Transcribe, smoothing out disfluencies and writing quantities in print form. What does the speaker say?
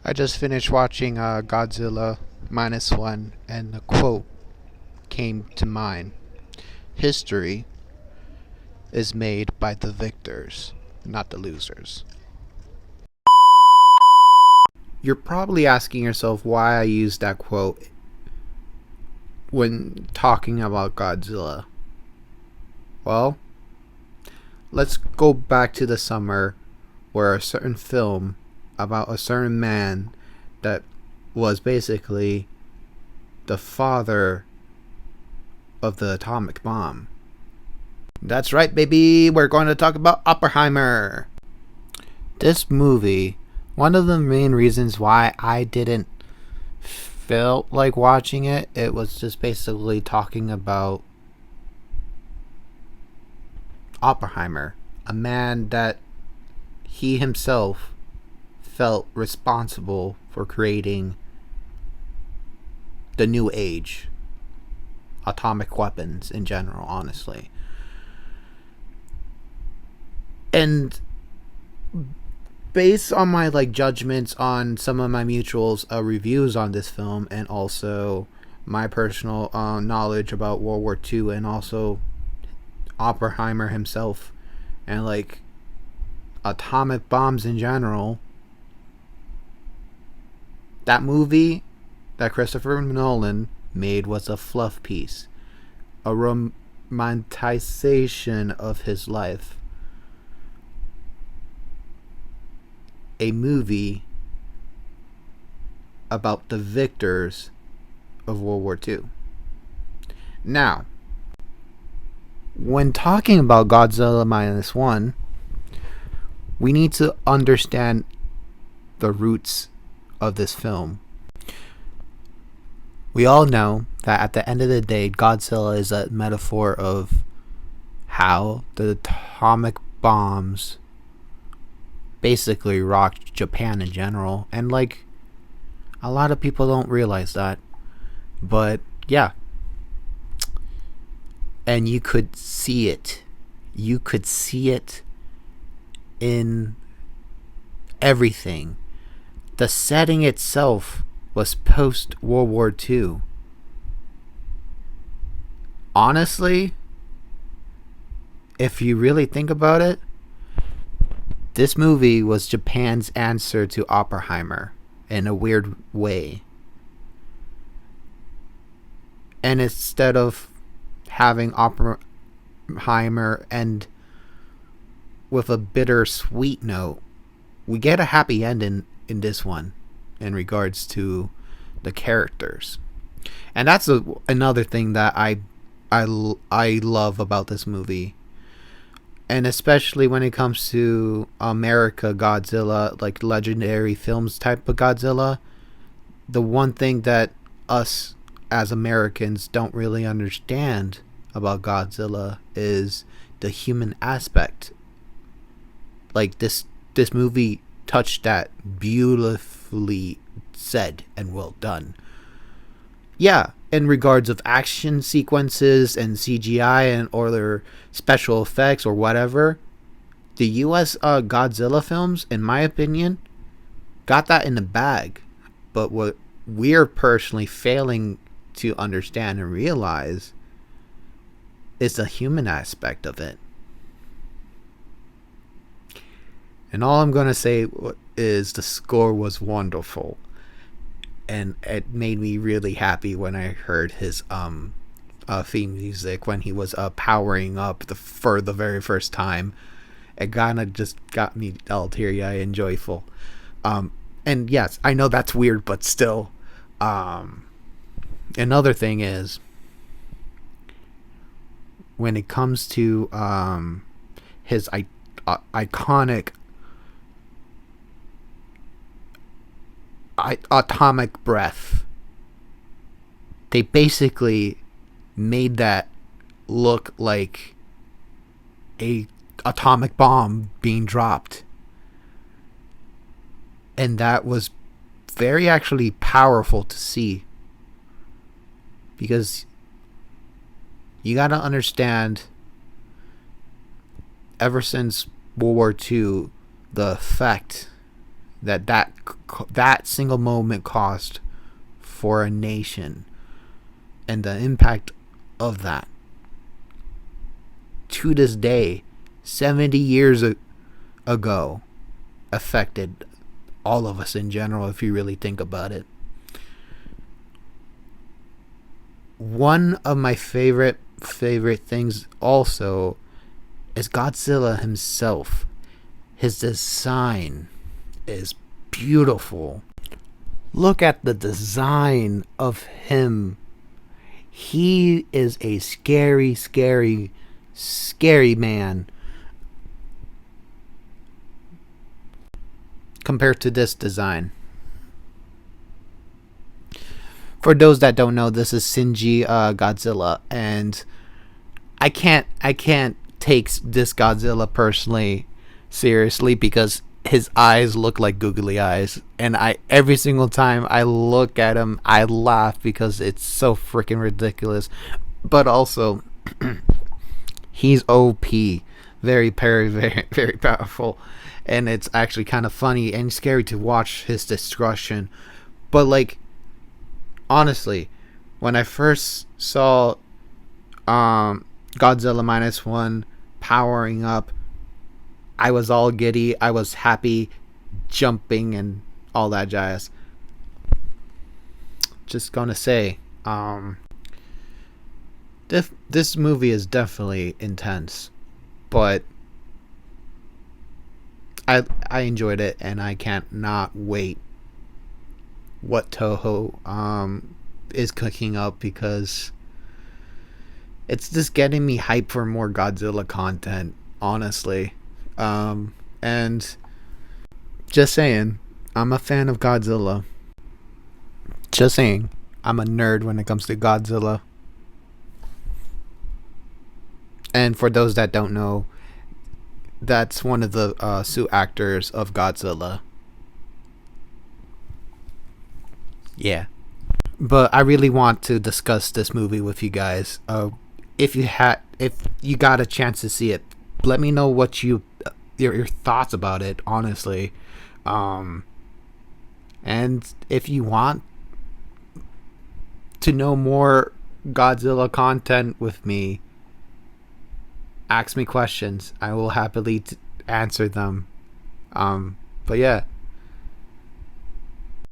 I just finished watching Godzilla minus one, and the quote came to mind: "History is made by the victors, not the losers." You're probably asking yourself why I used that quote when talking about Godzilla. Well, let's go back to the summer where a certain film about a certain man that was basically the father of the atomic bomb. That's right, baby. We're going to talk about Oper Heimer. This movie, one of the main reasons why I didn't feel like watching it, it was just basically talking about Oppenheimer, a man that he himself felt responsible for creating the new age, atomic weapons in general, honestly. And based on my judgments on some of my mutuals reviews on this film, and also my personal knowledge about World War II, and also Oppenheimer himself, and atomic bombs in general, that movie that Christopher Nolan made was a fluff piece, a romanticization of his life, a movie about the victors of World War II. Now, when talking about Godzilla minus one, we need to understand the roots of this film. We all know that at the end of the day, Godzilla is a metaphor of how the atomic bombs basically rocked Japan in general, and a lot of people don't realize that, but yeah. And you could see it in everything. The setting itself was post World War II. Honestly, if you really think about it, this movie was Japan's answer to Oppenheimer in a weird way. And instead of having Oppenheimer end with a bittersweet note, we get a happy ending in this one in regards to the characters. And that's another thing that I love about this movie. And especially when it comes to America Godzilla, like legendary films type of Godzilla, the one thing that us as Americans don't really understand about Godzilla is the human aspect. This movie touched that beautifully said and well done. Yeah, in regards of action sequences and CGI and other special effects or whatever, the US Godzilla films, in my opinion, got that in the bag. But what we're personally failing to understand and realize is the human aspect of it. And all I'm going to say is the score was wonderful. And it made me really happy when I heard his theme music when he was powering up for the very first time. It kind of just got me all teary-eyed and joyful. And yes, I know that's weird, but still. Another thing is, when it comes to his iconic atomic breath, they basically made that look like a atomic bomb being dropped, and that was very actually powerful to see, because you gotta understand, ever since World War II, the effect that single moment cost for a nation, and the impact of that to this day, 70 years ago, affected all of us in general, if you really think about it. One of my favorite things also is Godzilla himself. His design is beautiful. Look at the design of him. He is a scary, scary, scary man compared to this design. For those that don't know, this is Shinji Godzilla, and I can't take this Godzilla personally seriously because his eyes look like googly eyes, and every single time I look at him I laugh because it's so freaking ridiculous. But also he's OP, very very very very powerful, and it's actually kind of funny and scary to watch his destruction. But like, honestly, when I first saw Godzilla -1 powering up, I was all giddy. I was happy, jumping and all that jazz. Just gonna say, this movie is definitely intense, but I enjoyed it, and I can't not wait what Toho is cooking up, because it's just getting me hyped for more Godzilla content, honestly. And just saying, I'm a fan of Godzilla. Just saying, I'm a nerd when it comes to Godzilla. And for those that don't know, that's one of the suit actors of Godzilla. Yeah. But I really want to discuss this movie with you guys. If you got a chance to see it, let me know what your thoughts about it, honestly. And if you want to know more Godzilla content with me, ask me questions. I will happily answer them. But yeah,